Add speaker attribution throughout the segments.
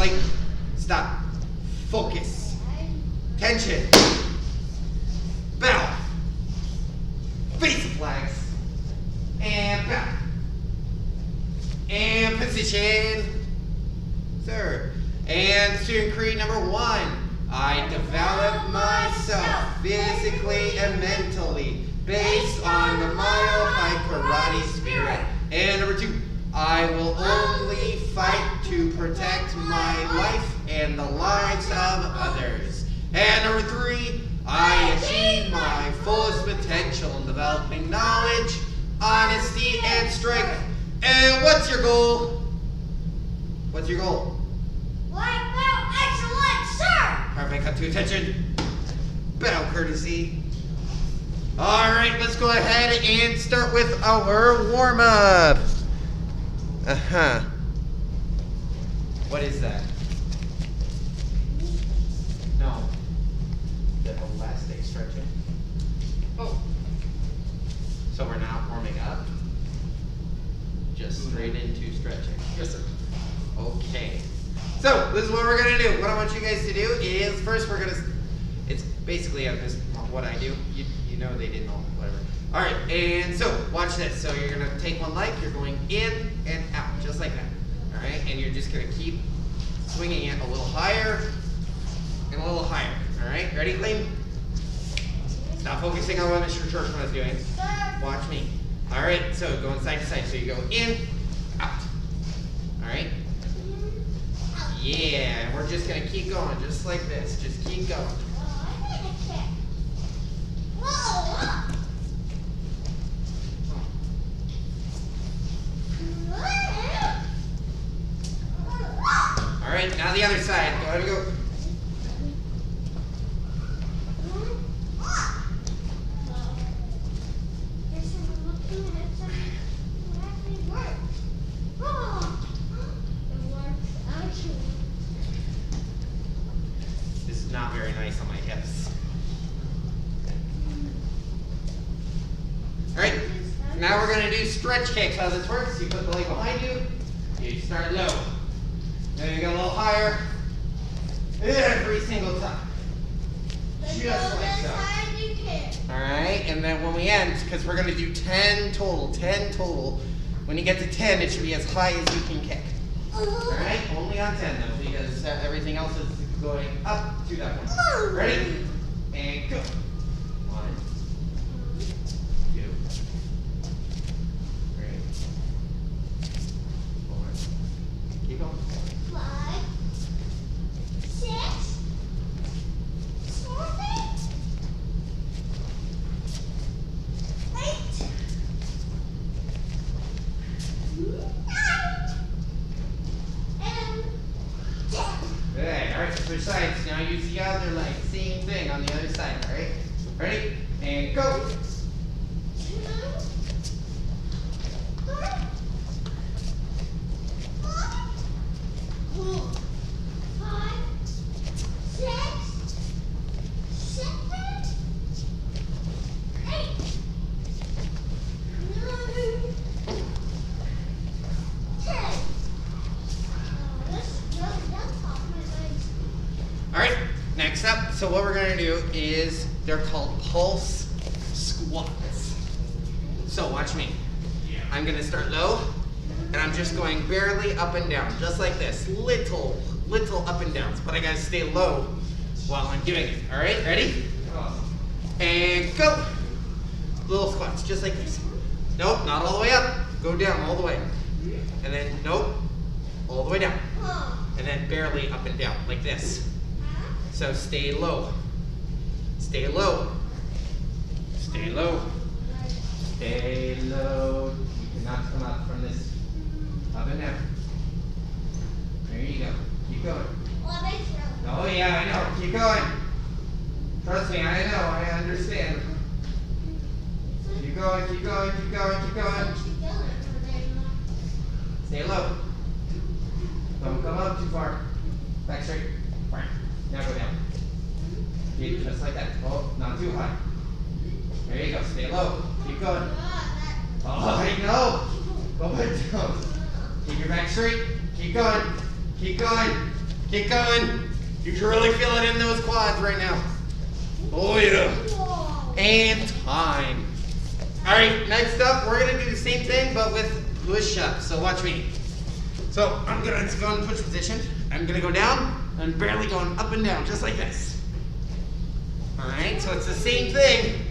Speaker 1: like, stop, focus, tension, bow, face the flags, and bow, and position, sir. And student creed number 1. I develop myself physically and mentally based on the Mile High Karate spirit. And number 2, I will only fight to protect my life and the lives of others. And number 3, I achieve my fullest potential in developing knowledge, honesty, and strength. And what's your goal? What's your goal?
Speaker 2: Black belt, excellent, sir!
Speaker 1: Perfect, cut to attention. Bow courtesy. Alright, let's go ahead and start with our warm-up. What is that? No. The elastic stretching. Oh. So we're not warming up? Just straight into stretching. Yes, sir. Okay. So, this is what we're going to do. What I want you guys to do is, first we're going to, it's basically what I do. You know they didn't know, whatever. Alright, and so, watch this. So you're going to take one leg, you're going in and out, just like that. Alright, and you're just going to keep swinging it a little higher and a little higher. Alright, ready, Liam? Stop focusing on what Mr. Churchman is doing. Watch me. Alright, so going side to side. So you go in, out. Alright? Yeah, and we're just going to keep going, just like this. Just keep going. Alright, now the other side. Go ahead and go. This is not very nice on my hips. Alright, now we're going to do stretch kicks. How this works, you put the leg behind you, you start low. Then you go a little higher, every single time. Just like so. Alright, and then when we end, because we're going to do 10 total. When you get to 10, it should be as high as you can kick. Alright, only on 10 though, because everything else is going up to that point. Ready? And go. 1, 2, 3, 4. Keep going.
Speaker 2: 5, 6, 7, 8, 9, and 10.
Speaker 1: Good. Alright, switch sides. Now use the other leg. Same thing on the other side. Alright? Ready? And go.
Speaker 2: 2, 3, 4, 5, 6, 7, 8, 9, 10.
Speaker 1: Alright, next up, so what we're going to do is, they're called pulse squats. So watch me. I'm going to start low, and I'm just going barely up and down, just like this. Little up and downs, but I got to stay low while I'm doing it. Alright, ready? And go. Little squats, just like this. Nope, not all the way up. Go down all the way. And then, nope, all the way down. And then barely up and down, like this. So stay low. Stay low. Stay low. Stay low. You cannot come up from this. Up and down. There you go. Keep going. Oh yeah, I know. Keep going. Trust me, I know. I understand. Keep going, keep going, keep going, keep going. Stay low. Don't come up too far. Back straight. Right. Now go down. Keep just like that. Oh, not too high. There you go. Stay low. Keep going. Oh, I know. Go ahead down. Keep your back straight. Keep going. Keep going. Keep going. You can really feel it in those quads right now. Oh yeah.
Speaker 2: Whoa.
Speaker 1: And time. All right, next up, we're gonna do the same thing, but with push-ups. So watch me. So I'm gonna go in push position. I'm gonna go down and barely going up and down, just like this. All right, so it's the same thing,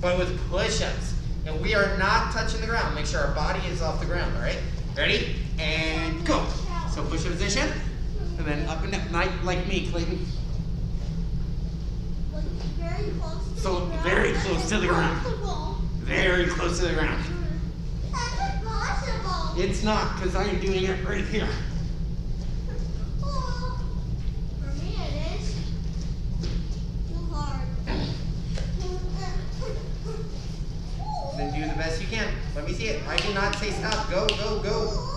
Speaker 1: but with push-ups. And we are not touching the ground. Make sure our body is off the ground, all right? Ready? And go. So push position, and then up and down, like me, Clayton.
Speaker 2: Like very close to
Speaker 1: So
Speaker 2: the ground.
Speaker 1: very close to the ground.
Speaker 2: Impossible.
Speaker 1: Very close to the ground.
Speaker 2: That's impossible.
Speaker 1: It's not, because I'm doing it right here.
Speaker 2: Oh, for me it is too hard.
Speaker 1: Then do the best you can. Let me see it. I do not say stop. Go, go, go.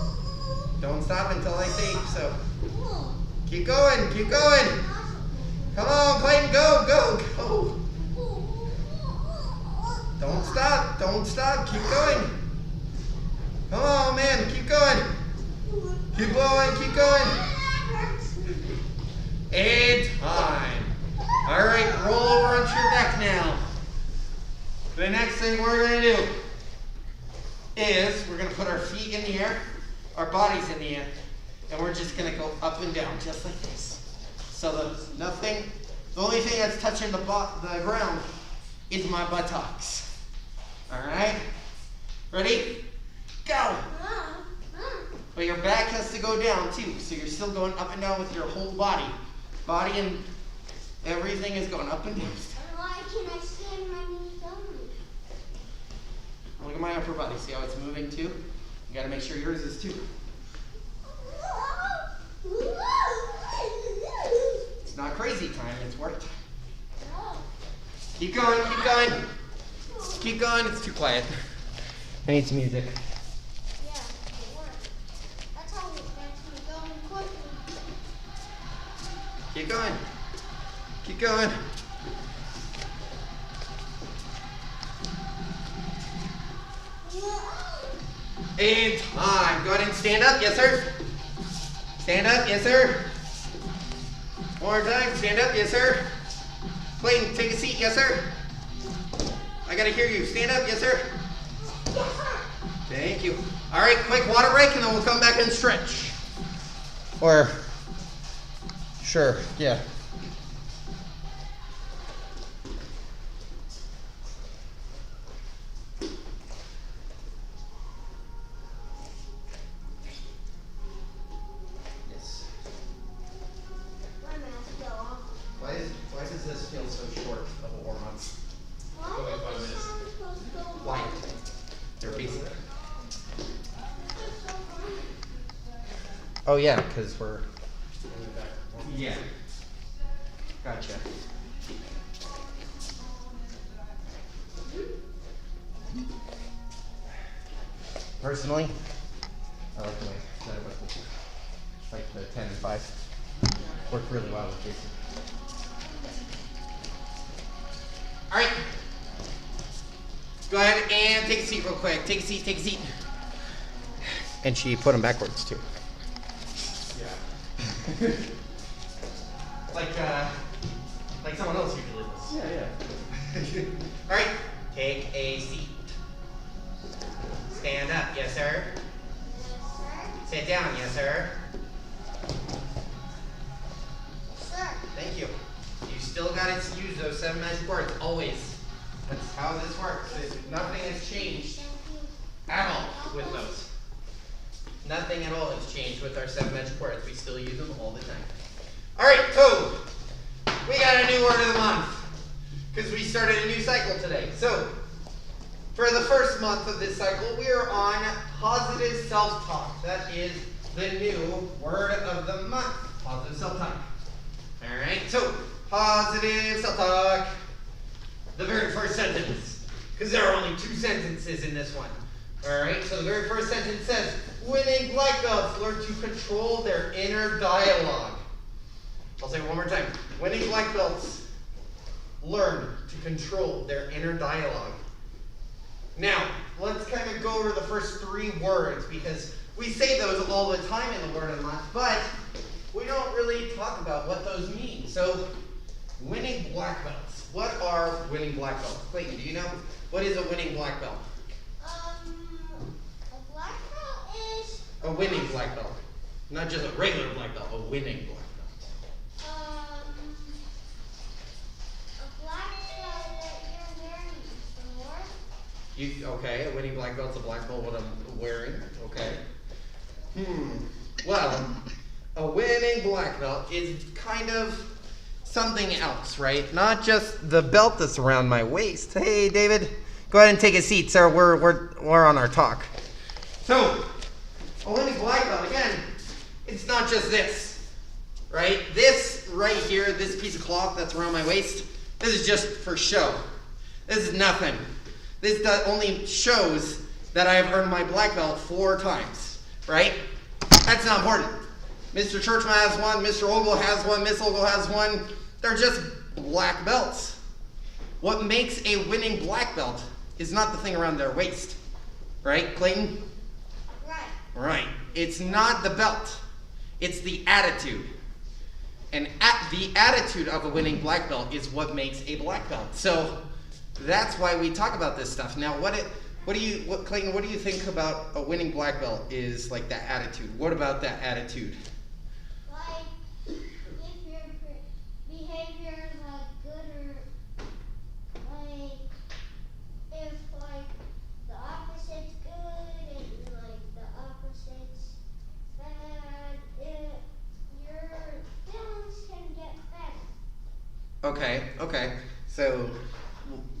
Speaker 1: Don't stop until I say so. Keep going, keep going. Come on, Clayton, go, go, go. Don't stop, don't stop. Keep going. Come on, man, keep going. Keep going, keep going. And time. All right, roll over onto your back now. The next thing we're going to do is we're going to put our feet in the air, our bodies in the air, and we're just going to go up and down just like this. So the only thing that's touching the ground is my buttocks. All right? Ready? Go! But your back has to go down too, so you're still going up and down with your whole body. Body and everything is going up and down.
Speaker 2: Why can I stand my knees down?
Speaker 1: Look at my upper body. See how it's moving too? You gotta make sure yours is too. It's not crazy time, it's work time. Keep going, keep going. Keep going, it's too quiet. I need some music.
Speaker 2: Yeah, it works. That's how it makes me go quickly.
Speaker 1: Keep going. Keep going. And time. Go ahead and stand up. Yes, sir. Stand up. Yes, sir. One more time. Stand up. Yes, sir. Clayton, take a seat. Yes, sir. I gotta hear you. Stand up. Yes, sir. Thank you. All right, quick water break, and then we'll come back and stretch. Or, sure, yeah. Yes.
Speaker 2: My mask go off.
Speaker 1: Why does this feel so short of a warm-up?
Speaker 2: Why
Speaker 1: Go
Speaker 2: is
Speaker 1: ahead, 5
Speaker 2: the
Speaker 1: minutes.
Speaker 2: sun supposed to go
Speaker 1: Why?
Speaker 2: off?
Speaker 1: They're basic.
Speaker 2: That's so funny.
Speaker 1: Oh yeah, because we're. Yeah. Gotcha. Personally, I like the way that was like the 10 and 5. Worked really well with Jason. All right. Go ahead and take a seat real quick. Take a seat, take a seat. And she put them backwards too. Yeah. like someone else usually does. Yeah. All right. Take a seat. Stand up, yes sir. Sit down, yes sir.
Speaker 2: Sir.
Speaker 1: Thank you. You still got to use those 7 magic words always. That's how this works. Nothing has changed at all with those. Nothing at all has changed with our 7 magic words. We still use them all the time. All right, so we got a new word of the month because we started a new cycle today. So for the first month of this cycle, we are on positive self-talk. That is the new word of the month, positive self-talk. All right, so positive self-talk. The very first sentence, because there are only 2 sentences in this one. All right, so the very first sentence says, winning black belts learn to control their inner dialogue. I'll say it one more time. Winning black belts learn to control their inner dialogue. Now, let's kind of go over the first 3 words because we say those all the time in the word of the month, but we don't really talk about what those mean. So, winning black belts. What are winning black belts? Clayton, do you know? What is a winning black belt?
Speaker 2: A black belt is
Speaker 1: A winning black belt. Not just a regular black belt, a winning black belt.
Speaker 2: a black belt that you're wearing for more.
Speaker 1: Okay, a winning black belt's a black belt what I'm wearing. Okay. Well, a winning black belt is kind of something else, right? Not just the belt that's around my waist. Hey, David, go ahead and take a seat, sir. We're on our talk. So, a winning black belt, again, it's not just this, right? This right here, this piece of cloth that's around my waist, this is just for show. This is nothing. This only shows that I have earned my black belt 4 times, right? That's not important. Mr. Churchman has one, Mr. Ogle has one, Miss Ogle has one. They're just black belts. What makes a winning black belt is not the thing around their waist, right, Clayton?
Speaker 2: Right.
Speaker 1: Right. It's not the belt. It's the attitude. And the attitude of a winning black belt is what makes a black belt. So that's why we talk about this stuff. Now, Clayton, what do you think about a winning black belt is like that attitude? What about that attitude?
Speaker 2: Like, if your behavior is like good or like, if like the opposite's good and like the opposite's bad, your feelings can get better.
Speaker 1: Okay. So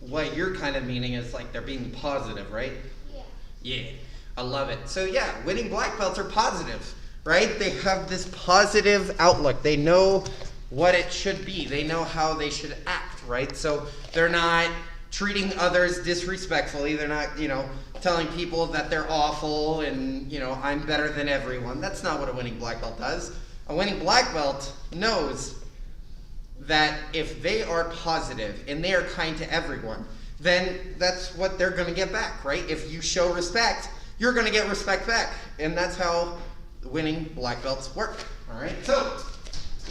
Speaker 1: what you're kind of meaning is like they're being positive, right?
Speaker 2: Yeah.
Speaker 1: Yeah, I love it. So yeah, winning black belts are positive, right? They have this positive outlook. They know what it should be. They know how they should act, right? So they're not treating others disrespectfully. They're not, telling people that they're awful and, I'm better than everyone. That's not what a winning black belt does. A winning black belt knows that if they are positive and they are kind to everyone, then that's what they're going to get back, right? If you show respect, you're going to get respect back. And that's how winning black belts work, all right? So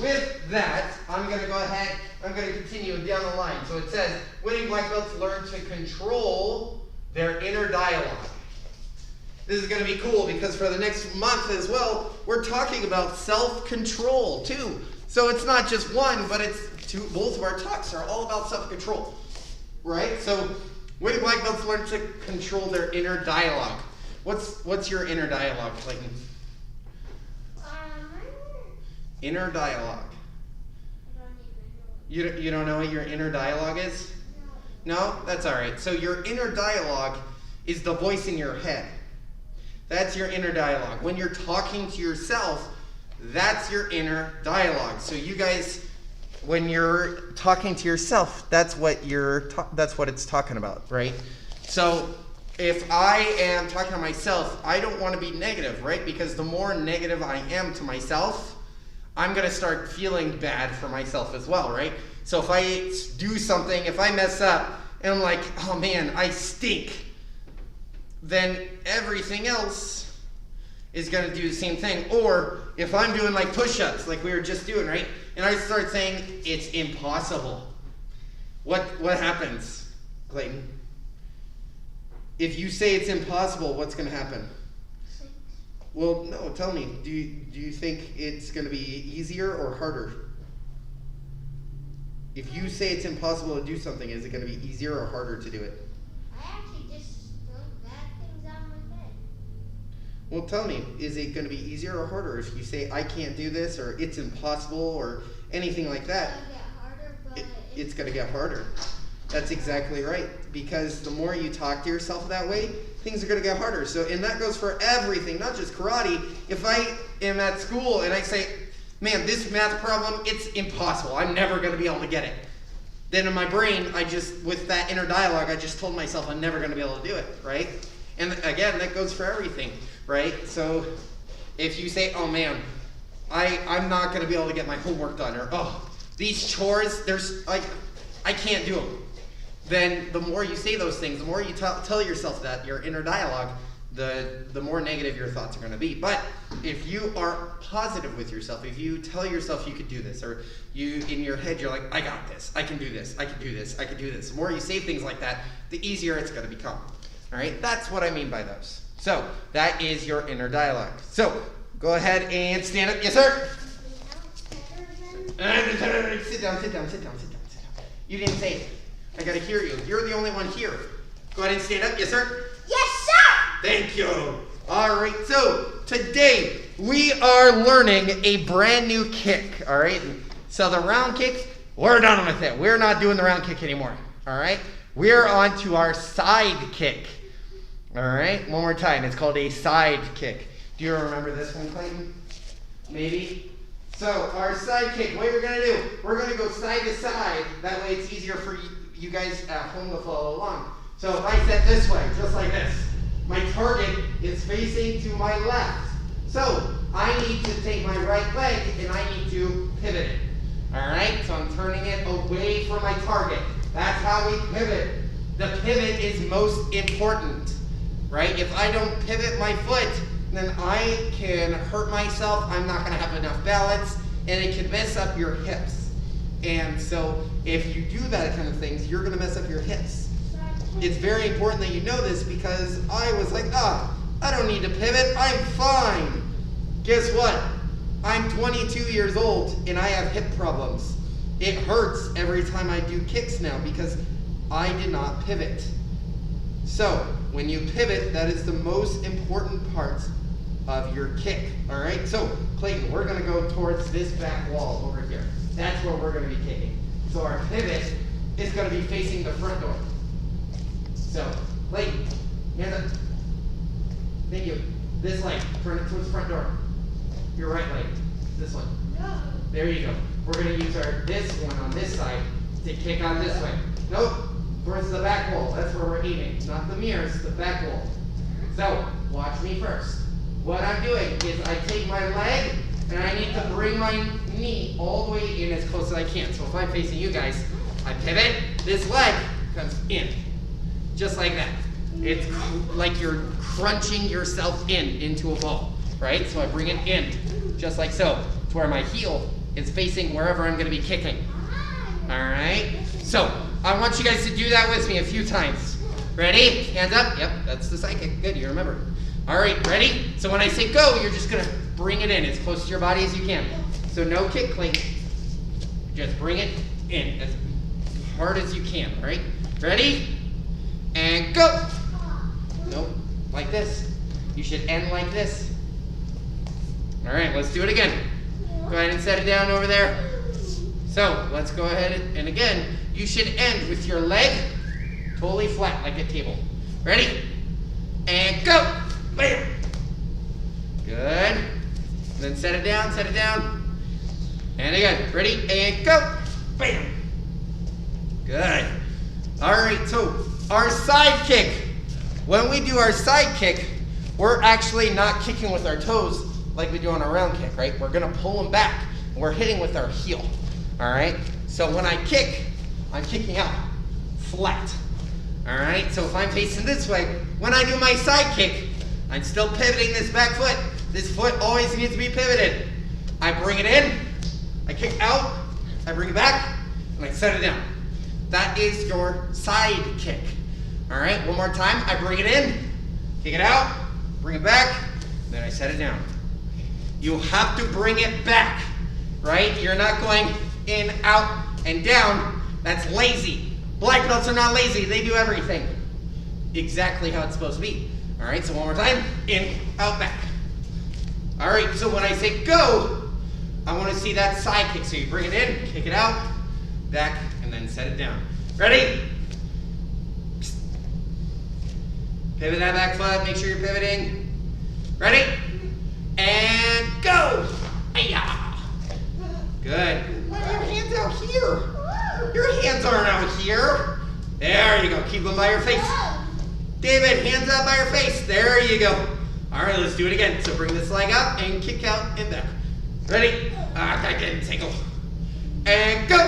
Speaker 1: with that, I'm going to go ahead, I'm going to continue down the line. So it says, winning black belts learn to control their inner dialogue. This is going to be cool because for the next month as well, we're talking about self-control too. So it's not just one, but it's two. Both of our talks are all about self-control, right? So winning black belts learn to control their inner dialogue. What's your inner dialogue, Clayton? Inner dialogue. You don't know what your inner dialogue is? No? That's all right. So your inner dialogue is the voice in your head. That's your inner dialogue. When you're talking to yourself, that's your inner dialogue. So you guys, when you're talking to yourself, that's what it's talking about, right? So if I am talking to myself, I don't want to be negative, right? Because the more negative I am to myself, I'm going to start feeling bad for myself as well, right? So if I do something, if I mess up, and I'm like, oh man, I stink, then everything else is going to do the same thing. Or if I'm doing like push-ups, like we were just doing, right? And I start saying, it's impossible. What happens, Clayton? If you say it's impossible, what's going to happen? Well, no, tell me. Do you think it's going to be easier or harder? If you say it's impossible to do something, is it going to be easier or harder to do it?
Speaker 2: I actually just throw bad things out of my head.
Speaker 1: Well, tell me, is it going to be easier or harder if you say, I can't do this, or it's impossible, or anything like that?
Speaker 2: It's gonna get harder, but
Speaker 1: It's going to get harder. That's exactly right. Because the more you talk to yourself that way, things are going to get harder. So, and that goes for everything, not just karate. If I am at school and I say, man, this math problem, it's impossible. I'm never going to be able to get it. Then in my brain, with that inner dialogue, I just told myself I'm never going to be able to do it, right? And again, that goes for everything, right? So if you say, oh man, I'm not going to be able to get my homework done, or oh, these chores, I can't do them. Then the more you say those things, the more you tell yourself that, your inner dialogue, the more negative your thoughts are going to be. But if you are positive with yourself, if you tell yourself you could do this, or you in your head you're like, I got this, I can do this, I can do this, I can do this. The more you say things like that, the easier it's going to become. All right, that's what I mean by those. So that is your inner dialogue. So go ahead and stand up. Yes, sir. Sit down, sit down, sit down, sit down, sit down. You didn't say it. I got to hear you. You're the only one here. Go ahead and stand up. Yes, sir.
Speaker 2: Yes, sir.
Speaker 1: Thank you. All right, so today we are learning a brand new kick. All right, so the round kick, we're done with it. We're not doing the round kick anymore. All right, we're on to our side kick. All right, one more time. It's called a side kick. Do you remember this one, Clayton? Maybe? So our side kick, what we're going to do, we're going to go side to side. That way it's easier for you guys at home to follow along. So if I set this way, just like this, my target is facing to my left. So I need to take my right leg and I need to pivot it. All right, so I'm turning it away from my target. That's how we pivot. The pivot is most important, right? If I don't pivot my foot, then I can hurt myself. I'm not going to have enough balance, and it can mess up your hips. And so if you do that kind of things, you're going to mess up your hips. It's very important that you know this, because I was like, I don't need to pivot. I'm fine. Guess what? I'm 22 years old, and I have hip problems. It hurts every time I do kicks now because I did not pivot. So when you pivot, that is the most important part of your kick. All right, so Clayton, we're going to go towards this back wall over here. That's where we're going to be kicking. So our pivot is going to be facing the front door. So Clayton, hands up. Thank you. This leg, turn it towards the front door. Your right leg, this one.
Speaker 2: No.
Speaker 1: There you go. We're going to use this one on this side to kick on this way. Nope, towards the back wall. That's where we're aiming. Not the mirrors, the back wall. So watch me first. What I'm doing is I take my leg and I need to bring my knee all the way in as close as I can. So if I'm facing you guys, I pivot, this leg comes in. Just like that. It's like you're crunching yourself into a ball, right? So I bring it in, just like so, to where my heel is facing wherever I'm going to be kicking. All right? So I want you guys to do that with me a few times. Ready? Hands up. Yep, that's the side kick. Good, you remember. All right, ready? So when I say go, you're just going to bring it in as close to your body as you can. So no kick clink. Just bring it in as hard as you can, all right? Ready? And go. Nope, like this. You should end like this. All right, let's do it again. Go ahead and set it down over there. So let's go ahead and again, you should end with your leg totally flat like a table. Ready? And go. Bam. Good. And then set it down, set it down. And again, ready? And go. Bam. Good. All right, so our side kick. When we do our side kick, we're actually not kicking with our toes like we do on a round kick, right? We're gonna pull them back, and we're hitting with our heel, all right? So when I kick, I'm kicking out flat, all right? So if I'm facing this way, when I do my side kick, I'm still pivoting this back foot. This foot always needs to be pivoted. I bring it in, I kick out, I bring it back, and I set it down. That is your side kick. All right, one more time. I bring it in, kick it out, bring it back, then I set it down. You have to bring it back, right? You're not going in, out, and down. That's lazy. Black belts are not lazy. They do everything exactly how it's supposed to be. All right, so one more time. In, out, back. All right, so when I say go, I want to see that side kick. So you bring it in, kick it out, back, and then set it down. Ready? Pivot that back foot, make sure you're pivoting. Ready? And go! Hi-ya! Good. Your hands out here. Your hands aren't out here. There you go. Keep them by your face. David, hands up by your face. There you go. All right, let's do it again. So bring this leg up and kick out and back. Ready? I didn't tickle. And go!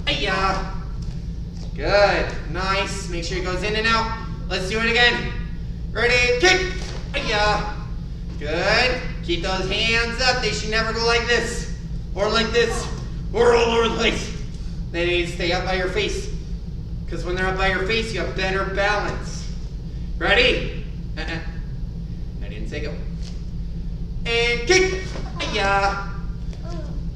Speaker 1: Hi-ya! Good. Nice. Make sure it goes in and out. Let's do it again. Ready? Kick! Hi-ya. Good. Keep those hands up. They should never go like this, or like this, or all over the place. They need to stay up by your face, because when they're up by your face, you have better balance. Ready? I didn't say go. And kick. Hi-ya.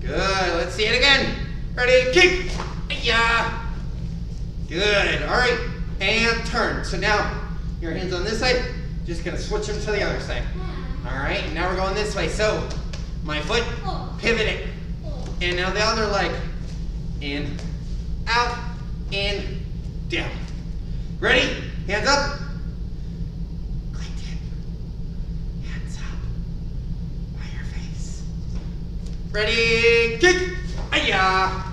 Speaker 1: Good. Let's see it again. Ready? Kick. Hi-ya. Good. All right. And turn. So now your hands on this side. Just gonna switch them to the other side. All right. Now we're going this way. So my foot, pivot it, and now the other leg. In, out, in, down. Ready? Hands up. Clean tip. Hands up. By your face. Ready? Kick. Hi-ya.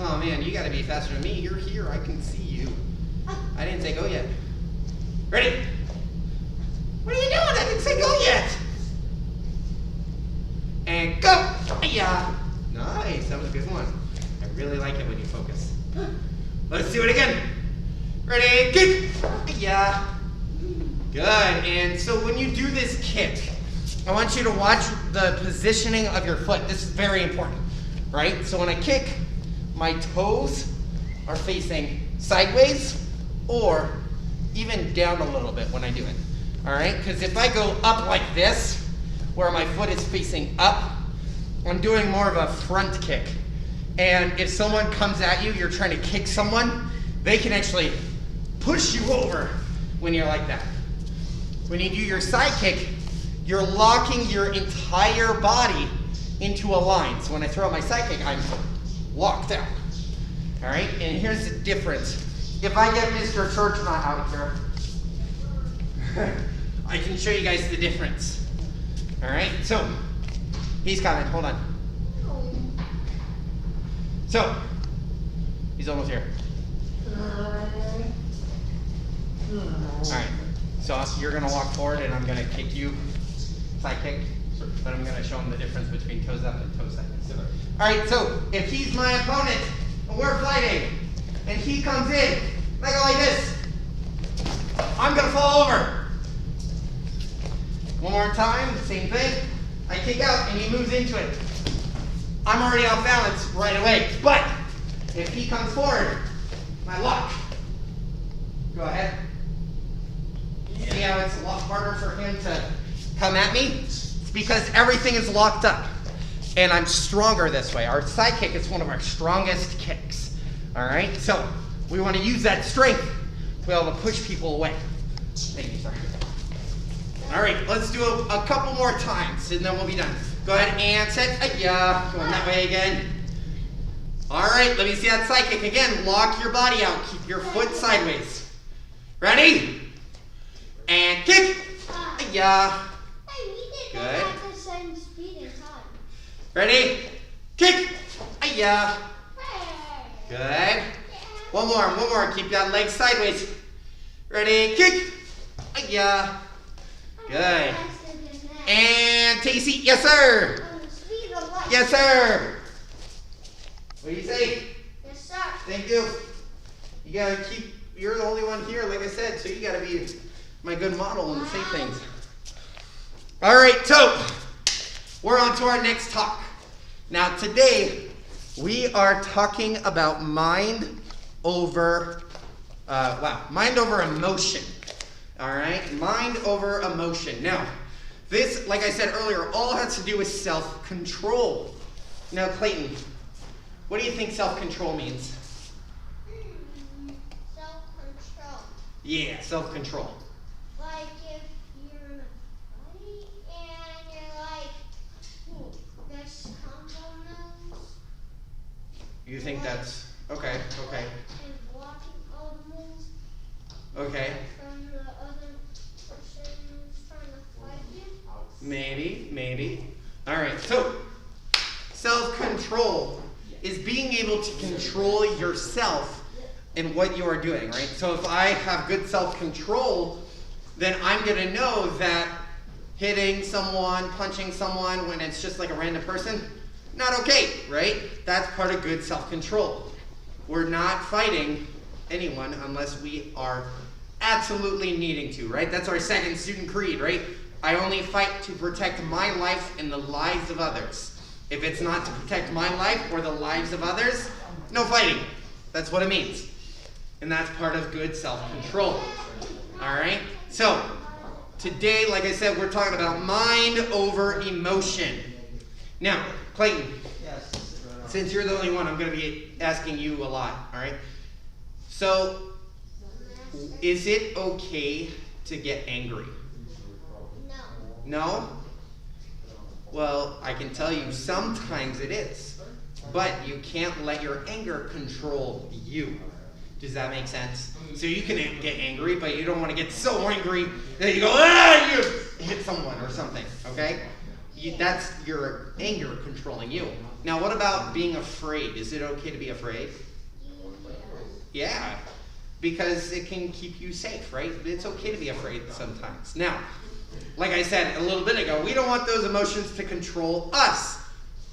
Speaker 1: Oh man, you gotta be faster than me. You're here. I can see you. I didn't say go yet. Ready? What are you doing? I didn't say go yet. And go. Hi-ya. Nice. That was a good one. I really like it when you focus. Let's do it again. Ready? Kick. Hi-ya. Good. And so when you do this kick, I want you to watch the positioning of your foot. This is very important, right? So when I kick, my toes are facing sideways or even down a little bit when I do it. All right? Because if I go up like this, where my foot is facing up, I'm doing more of a front kick. And if someone comes at you, you're trying to kick someone, they can actually push you over when you're like that. When you do your side kick, you're locking your entire body into a line. So when I throw out my side kick, I'm locked out. All right? And here's the difference. If I get Mr. Church not out here, I can show you guys the difference. All right? So, he's coming. Hold on. So, he's almost here. All right. So you're going to walk forward and I'm going to kick you, side kick, but I'm going to show him the difference between toes up and toes sideways. All right, so if he's my opponent and we're fighting and he comes in, I go like this, I'm going to fall over. One more time, same thing. I kick out and he moves into it. I'm already off balance right away, but if he comes forward, I lock. Go ahead. See how it's a lot harder for him to come at me? It's because everything is locked up. And I'm stronger this way. Our side kick is one of our strongest kicks. All right? So we want to use that strength to be able to push people away. Thank you, sir. All right, let's do a couple more times and then we'll be done. Go ahead and set. Hi-ya. Going that way again. All right, let me see that side kick again. Lock your body out. Keep your foot sideways. Ready? And kick. Hi-ya.
Speaker 2: Hey, we did
Speaker 1: Good.
Speaker 2: that at the same speed and time.
Speaker 1: Ready? Kick. Hi-ya.
Speaker 2: Hey.
Speaker 1: Good. One more. Keep that leg sideways. Ready? Kick. Hi-ya. Good. And take a seat. Yes, sir.
Speaker 2: On the speed of light.
Speaker 1: Yes, sir. What do you say?
Speaker 2: Yes, sir.
Speaker 1: Thank you. You gotta keep, you're the only one here, like I said, so you gotta be my good model and say things. All right, so we're on to our next talk. Now today, we are talking about mind over emotion. All right, mind over emotion. Now, this, like I said earlier, all has to do with self-control. Now, Clayton, what do you think self-control means?
Speaker 2: Self-control.
Speaker 1: Yeah, self-control.
Speaker 2: Like if you're in a fight and you're like, this combo moves.
Speaker 1: You think that's, okay.
Speaker 2: And blocking all the moves
Speaker 1: Okay,
Speaker 2: from the other person who's trying to fight you.
Speaker 1: maybe. All right, so self-control is being able to control yourself in what you are doing, right? So if I have good self-control, then I'm gonna know that hitting someone, punching someone when it's just like a random person, not okay, right? That's part of good self-control. We're not fighting anyone unless we are absolutely needing to, right? That's our second student creed, right? I only fight to protect my life and the lives of others. If it's not to protect my life or the lives of others, no fighting. That's what it means. And that's part of good self-control. Alright? So, today, like I said, we're talking about mind over emotion. Now, Clayton, since you're the only one, I'm going to be asking you a lot. Alright? So, is it okay to get angry?
Speaker 2: No.
Speaker 1: No? Well, I can tell you sometimes it is. But you can't let your anger control you. Does that make sense? So you can get angry, but you don't want to get so angry that you go, ah, you hit someone or something, okay? That's your anger controlling you. Now, what about being afraid? Is it okay to be afraid? Yeah, because it can keep you safe, right? It's okay to be afraid sometimes. Now, like I said a little bit ago, we don't want those emotions to control us,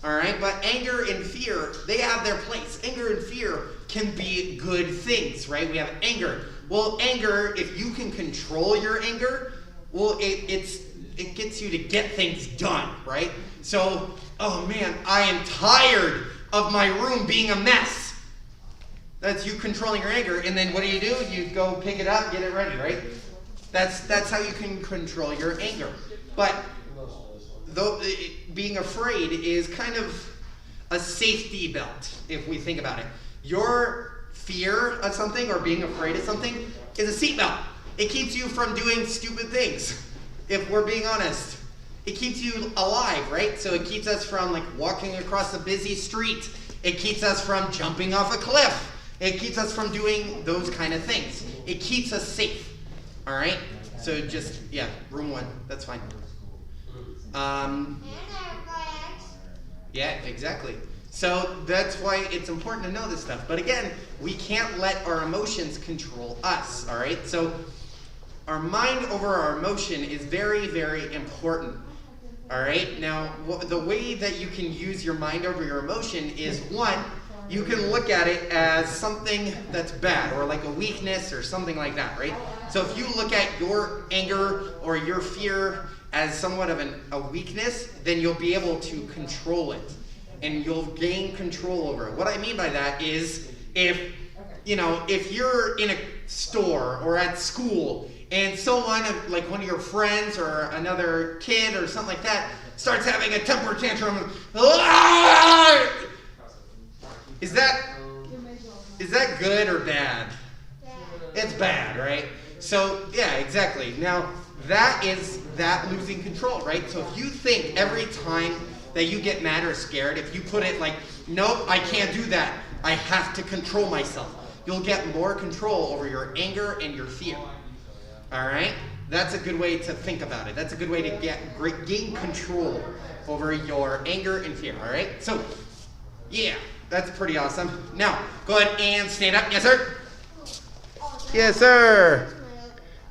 Speaker 1: all right? But anger and fear, they have their place. Anger and fear can be good things, right? We have anger. Well, anger, if you can control your anger, well, it gets you to get things done, right? So, oh man, I am tired of my room being a mess. That's you controlling your anger, and then what do? You go pick it up, get it ready, right? That's how you can control your anger. But though being afraid is kind of a safety belt, if we think about it. Your fear of something or being afraid of something is a seatbelt. It keeps you from doing stupid things, if we're being honest. It keeps you alive, right? So it keeps us from like walking across a busy street. It keeps us from jumping off a cliff. It keeps us from doing those kind of things. It keeps us safe. All right? So just, yeah, room 1. That's fine. Yeah, exactly. So that's why it's important to know this stuff. But again, we can't let our emotions control us. All right? So our mind over our emotion is very, very important. All right? Now, the way that you can use your mind over your emotion is, one, you can look at it as something that's bad or like a weakness or something like that, right? So if you look at your anger or your fear as somewhat of a weakness, then you'll be able to control it and you'll gain control over it. What I mean by that is if you're in a store or at school and someone, like one of your friends or another kid or something like that, starts having a temper tantrum, Is that good or bad? It's bad, right? So, yeah, exactly. Now, that is that losing control, right? So if you think every time that you get mad or scared, if you put it like, nope, I can't do that. I have to control myself. You'll get more control over your anger and your fear. All right? That's a good way to think about it. That's a good way to gain control over your anger and fear, all right? So, yeah. That's pretty awesome. Now, go ahead and stand up. Yes, sir? Yes, sir.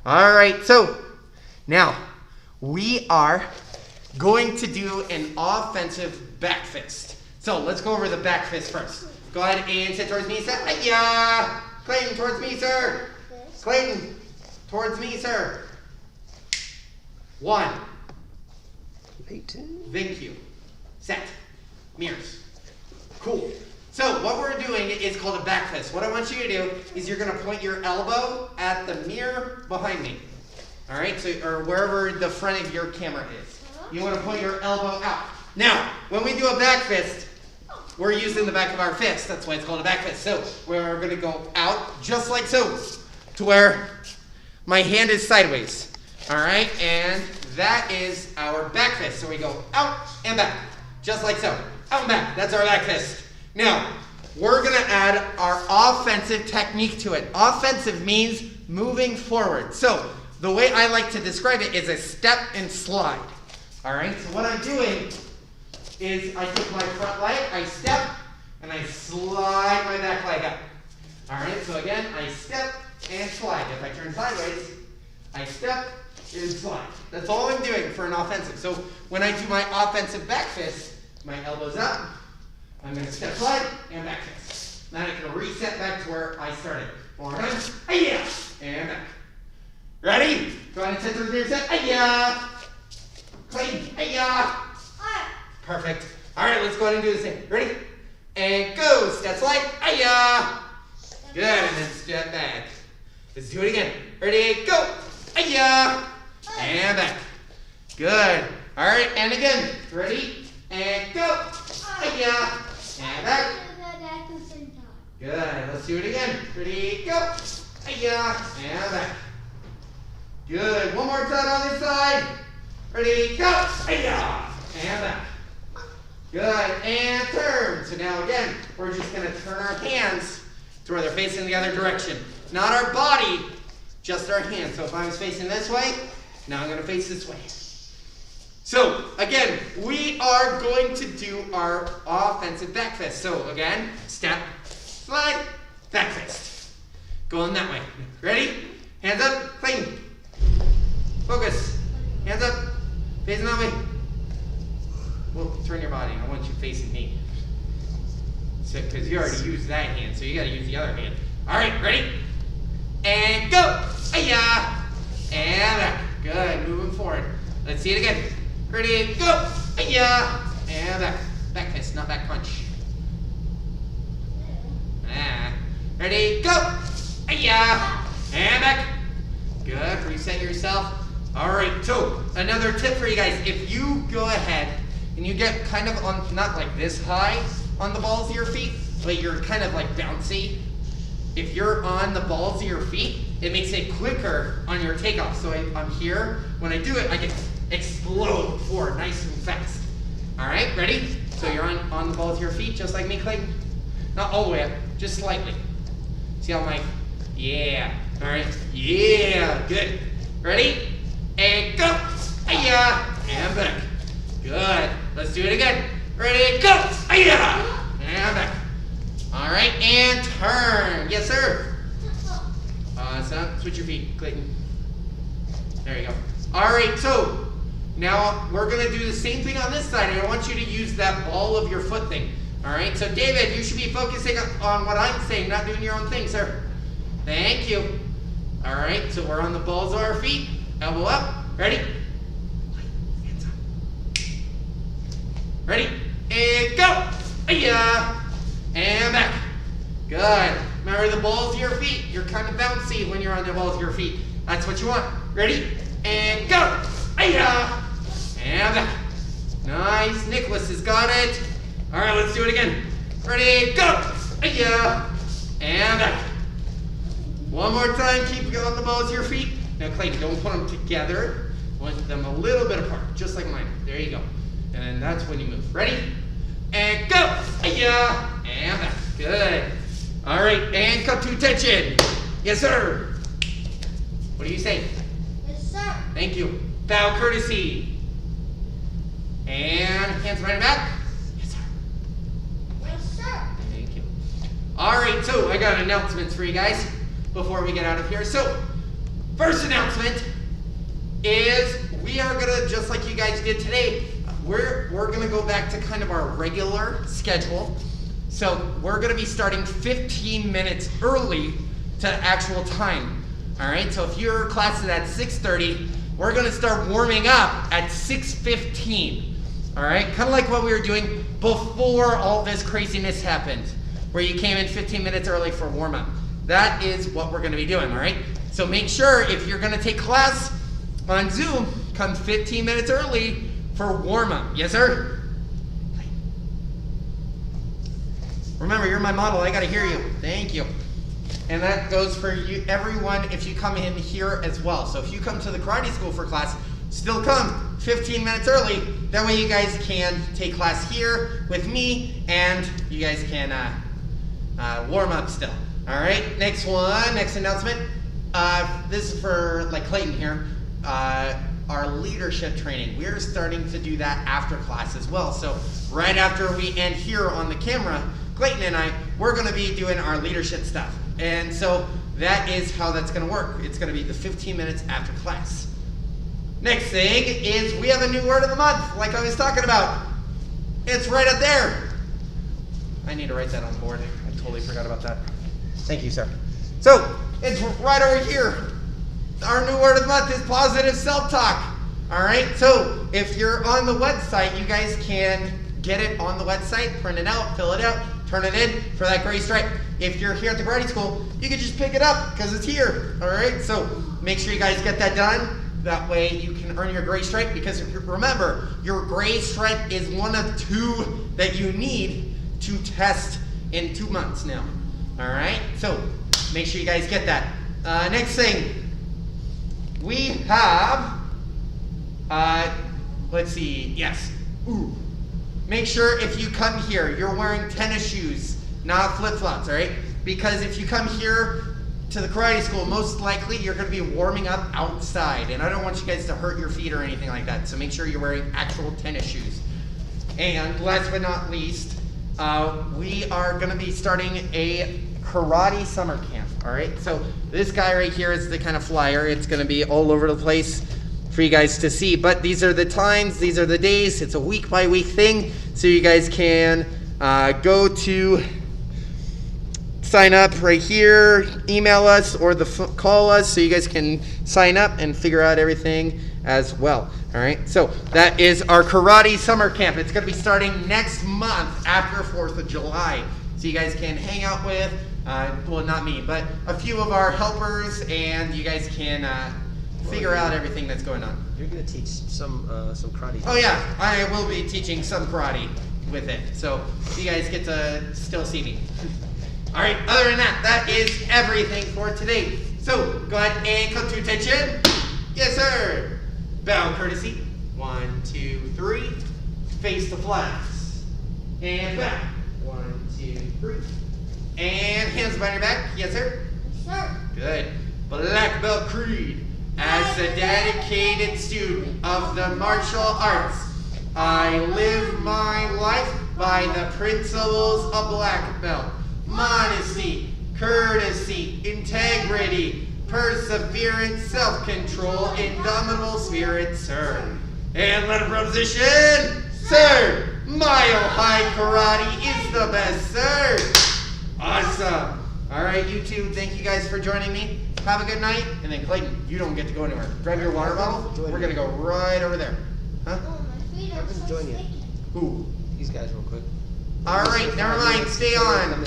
Speaker 1: All right. So, now, we are going to do an offensive back fist. So, let's go over the back fist first. Go ahead and sit towards me. Sit. Yeah. Clayton, towards me, sir. Clayton, towards me, sir. 1. Thank you. Set. Mirrors. Cool. So what we're doing is called a back fist. What I want you to do is you're going to point your elbow at the mirror behind me. All right? So, or wherever the front of your camera is. You want to point your elbow out. Now, when we do a back fist, we're using the back of our fist. That's why it's called a back fist. So we're going to go out just like so to where my hand is sideways. All right? And that is our back fist. So we go out and back. Just like so. Out and back. That's our back fist. Now, we're going to add our offensive technique to it. Offensive means moving forward. So, the way I like to describe it is a step and slide. All right? So, what I'm doing is I take my front leg, I step, and I slide my back leg up. All right? So, again, I step and slide. If I turn sideways, I step and slide. That's all I'm doing for an offensive. So, when I do my offensive back fist, my elbow's up. I'm going to step slide and back fist. Then I can reset back to where I started. 4 times. And back. Ready? Go ahead and sit through your set. Clayton, hey-ya. Perfect. All right, let's go ahead and do the same. Ready? And go. Step slide, hey-ya. Good, and then step back. Let's do it again. Ready, go. Hey-ya. And back. Good. All right, and again. Ready, and go. Hey-ya. And back. Good. Let's do it again. Ready, go. Hey-ya. And back. Good. One more time on this side. Ready, go. Hey-ya. And back. Good. And turn. So now again, we're just going to turn our hands to where they're facing the other direction. Not our body, just our hands. So if I was facing this way, now I'm going to face this way. So again, we are going to do our offensive back fist. So again, step, slide, back fist. Going that way. Ready? Hands up, Clayton. Focus. Hands up. Facing that way. Well, turn your body. I want you facing me. So, because you already used that hand, so you got to use the other hand. All right, ready? And go. Hey-ya. And back. Good. Moving forward. Let's see it again. Ready? Go. Hey-ya. And back. Back fist, not back punch. Ready? Go. Hey-ya. And back. Good. Reset yourself. All right. So another tip for you guys: if you go ahead and you get kind of on, not like this high on the balls of your feet, but you're kind of like bouncy. If you're on the balls of your feet, it makes it quicker on your takeoff. So I'm here. When I do it, I can explode forward nice and fast. All right, ready? So you're on the balls of your feet, just like me, Clayton. Not all the way up, just slightly. See how my, yeah. All right, yeah, good. Ready? And go. Hi-ya. And back. Good. Let's do it again. Ready? Go. Hi-ya. And back. All right, and turn. Yes, sir. Awesome. Switch your feet, Clayton. There you go. All right, so now we're going to do the same thing on this side, and I want you to use that ball of your foot thing. All right, so David, you should be focusing on what I'm saying, not doing your own thing, sir. Thank you. All right, so we're on the balls of our feet. Elbow up. Ready? Hands up. Ready? And go. Yeah. And back. Good. Remember the balls of your feet. You're kind of bouncy when you're on the balls of your feet. That's what you want. Ready? And go. Yeah. And back. Nice. Nicholas has got it. All right, let's do it again. Ready? Go. Yeah. And back. One more time. Keep going on the balls of your feet. Now, Clayton, don't put them together. Want them a little bit apart, just like mine. There you go. And then that's when you move. Ready? And go. Yeah. And back. Good. All right. And come to attention. Yes, sir. What do you say?
Speaker 2: Yes, sir.
Speaker 1: Thank you. Bow courtesy. And hands behind back. Yes, sir.
Speaker 2: Yes, sir.
Speaker 1: Thank you. All right. So I got announcements for you guys before we get out of here. So first announcement is we are gonna, just like you guys did today, we're gonna go back to kind of our regular schedule. So we're gonna be starting 15 minutes early to actual time. All right, so if your class is at 6:30, we're gonna start warming up at 6:15. All right, kind of like what we were doing before all this craziness happened, where you came in 15 minutes early for warm up. That is what we're gonna be doing, all right? So make sure if you're gonna take class on Zoom, come 15 minutes early for warm-up. Yes, sir? Remember, you're my model. I gotta hear you. Thank you. And that goes for you, everyone, if you come in here as well. So if you come to the karate school for class, still come 15 minutes early. That way you guys can take class here with me, and you guys can warm up still. All right, next announcement. This is for like Clayton here, our leadership training. We're starting to do that after class as well. So right after we end here on the camera, Clayton and I, we're gonna be doing our leadership stuff. And so that is how that's gonna work. It's gonna be the 15 minutes after class. Next thing is we have a new word of the month, like I was talking about. It's right up there. I need to write that on the board. I totally forgot about that. Thank you, sir. So, it's right over here. Our new word of the month is positive self-talk. All right, so if you're on the website, you guys can get it on the website, print it out, fill it out, turn it in for that gray stripe. If you're here at the karate school, you can just pick it up because it's here. All right, so make sure you guys get that done. That way you can earn your gray stripe, because if you remember, your gray stripe is one of 2 that you need to test in 2 months now. All right, so make sure you guys get that. Next thing, we have, let's see, yes. Ooh. Make sure if you come here, you're wearing tennis shoes, not flip-flops, all right? Because if you come here to the karate school, most likely you're going to be warming up outside, and I don't want you guys to hurt your feet or anything like that, so make sure you're wearing actual tennis shoes. And last but not least, we are going to be starting a karate summer camp, all right? So this guy right here is the kind of flyer. It's going to be all over the place for you guys to see, but these are the times, these are the days. It's a week by week thing, so you guys can go to sign up right here, email us, or call us, so you guys can sign up and figure out everything as well. All right, so that is our karate summer camp. It's going to be starting next month after 4th of July, so you guys can hang out with, well, not me, but a few of our helpers, and you guys can figure out everything that's going on.
Speaker 3: You're going to teach some karate.
Speaker 1: Oh yeah, I will be teaching some karate with it, so you guys get to still see me. All right, other than that, that is everything for today. So go ahead and come to attention. Yes, sir. Bow courtesy. 1, 2, 3. Face the flags. And back. 1, 2, 3. And hands behind your back. Yes, sir.
Speaker 2: Yes, sir.
Speaker 1: Good. Black belt creed. As a dedicated student of the martial arts, I live my life by the principles of black belt. Modesty, courtesy, integrity, perseverance, self-control, indomitable spirit, sir. And letter proposition, sir. Mile high karate is the best, sir. Awesome. All right, you two, thank you guys for joining me. Have a good night. And then Clayton, you don't get to go anywhere. Grab your water bottle. We're going to go right over there. Huh?
Speaker 2: Oh, my feet are so
Speaker 3: Join you.
Speaker 2: sticky.
Speaker 1: Who?
Speaker 3: These guys real quick.
Speaker 1: All right, never mind. Stay on.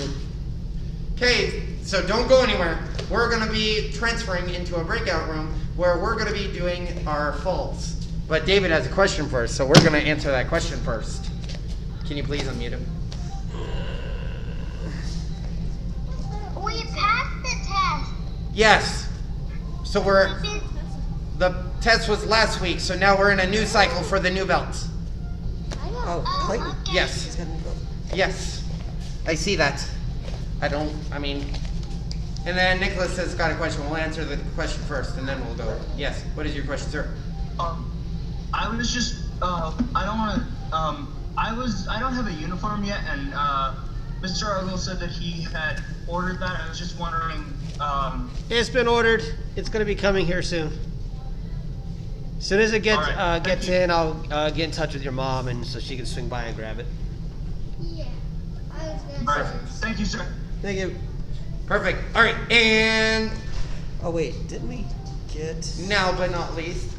Speaker 1: Okay, so don't go anywhere. We're going to be transferring into a breakout room where we're going to be doing our falls. But David has a question for us, so we're going to answer that question first. Can you please unmute him?
Speaker 2: We passed the test.
Speaker 1: Yes. So the test was last week, so now we're in a new cycle for the new belts.
Speaker 3: Oh, Clayton.
Speaker 2: Okay.
Speaker 1: Yes.
Speaker 3: He's got a new belt.
Speaker 1: Yes. I see that. And then Nicholas has got a question. We'll answer the question first, and then we'll go. Yes. What is your question, sir?
Speaker 4: I was just, I don't have a uniform yet, and Mr. Argyle said that he had ordered that. I was just wondering,
Speaker 3: It's been ordered. It's going to be coming here soon. As soon as it gets
Speaker 4: All right.
Speaker 3: gets
Speaker 4: Thank you.
Speaker 3: in, I'll get in touch with your mom, and so she can swing by and grab it.
Speaker 2: Yeah. I was gonna
Speaker 4: perfect.
Speaker 2: say.
Speaker 4: Thank you, sir.
Speaker 3: Thank you.
Speaker 1: Perfect. All right. And
Speaker 3: Oh wait, didn't we get?
Speaker 1: now but not least,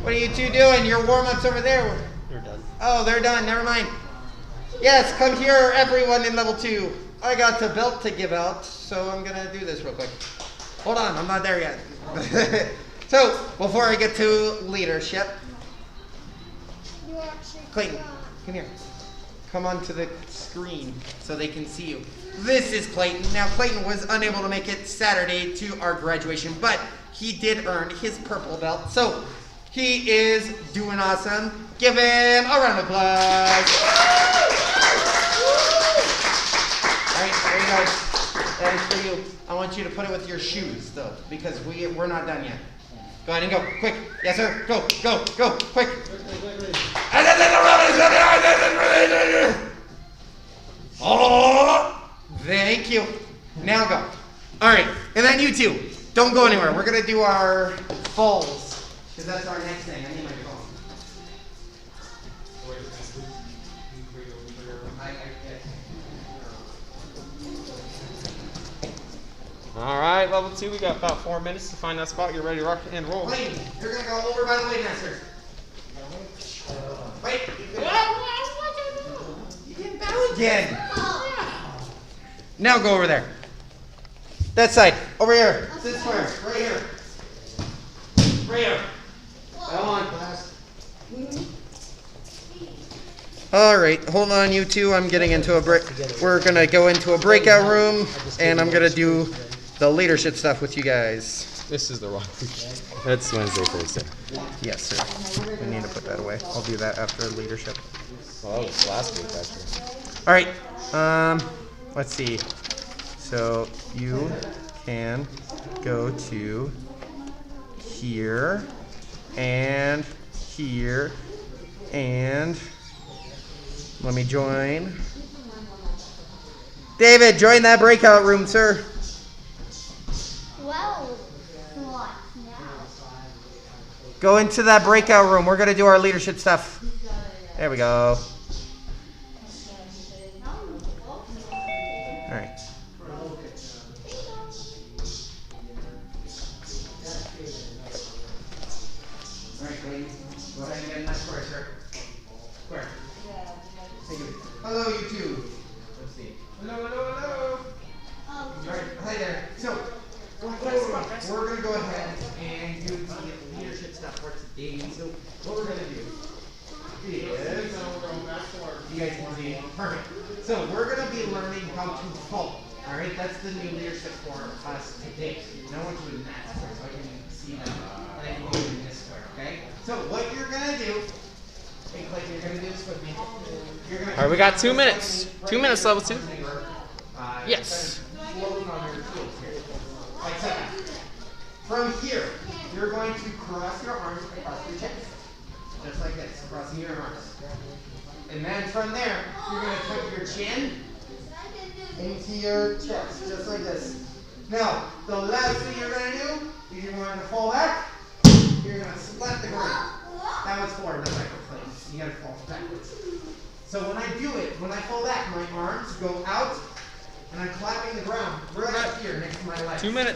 Speaker 1: what are you two doing? Your warm-ups over there.
Speaker 3: They're done.
Speaker 1: Oh, they're done. Never mind. Yes, come here, everyone in level 2. I got the belt to give out, so I'm going to do this real quick. Hold on, I'm not there yet. So, before I get to leadership,
Speaker 2: You actually
Speaker 1: Clayton,
Speaker 2: forgot.
Speaker 1: come here. Come onto the screen so they can see you. This is Clayton. Now, Clayton was unable to make it Saturday to our graduation, but he did earn his purple belt, so he is doing awesome. Give him a round of applause. All right, there you go. That is for you. I want you to put it with your shoes, though, because we're not done yet. Go ahead and go, quick. Yes, sir. Go, quick. Oh, thank you. Now go. All right, and then you two, don't go anywhere. We're gonna do our falls, because that's our next thing. I need my phone.
Speaker 5: All right, level 2. We got about 4 minutes to find that spot. Get ready to rock and roll.
Speaker 1: Wait, you're gonna go over by the weight master. Wait. You didn't bow again. Now go over there. That side. Over here. Sit square. Right here. Right here. Go on. All right, hold on, you two. I'm getting into a break. We're gonna go into a breakout room, and I'm gonna do the leadership stuff with you guys.
Speaker 5: This is the wrong week. That's Wednesday, Thursday.
Speaker 1: Yes, sir. We need to put that away. I'll do that after leadership.
Speaker 5: Well, that was last week, actually.
Speaker 1: All right. Let's see. So you can go to here and here and let me join. David, join that breakout room, sir.
Speaker 2: Well, what now?
Speaker 1: Go into that breakout room. We're going to do our leadership stuff. There we go. All right. All right, ladies. Go ahead and get in that square, sir. Square. Hello, you two. Let's see. Hello. All right, hi there. So, we're going to go ahead and do the leadership stuff for today. So, what we're going to do is, you guys can see, perfect. So, we're going to be learning how to fold. All right, that's the new leadership for us today. Now, I want you in that square so I can see that. And then you move in this square, okay? So, what you're going to do, think like you're going to do this with me. You're gonna
Speaker 5: All right, we got 2 minutes. 2 minutes, level 2. Yes.
Speaker 1: Floating on your heels here. Like so. From here, you're going to cross your arms across your chest. Just like this, crossing your arms. And then from there, you're going to put your chin into your chest, just like this. Now, the last thing you're going to do is you're going to fall back. You're going to slap the ground. That was forward, the backward plane. You got to fall backwards. So when I do it, when I fall back, my arms go out, and I'm clapping the ground right up here next to my legs.
Speaker 5: 2 minutes.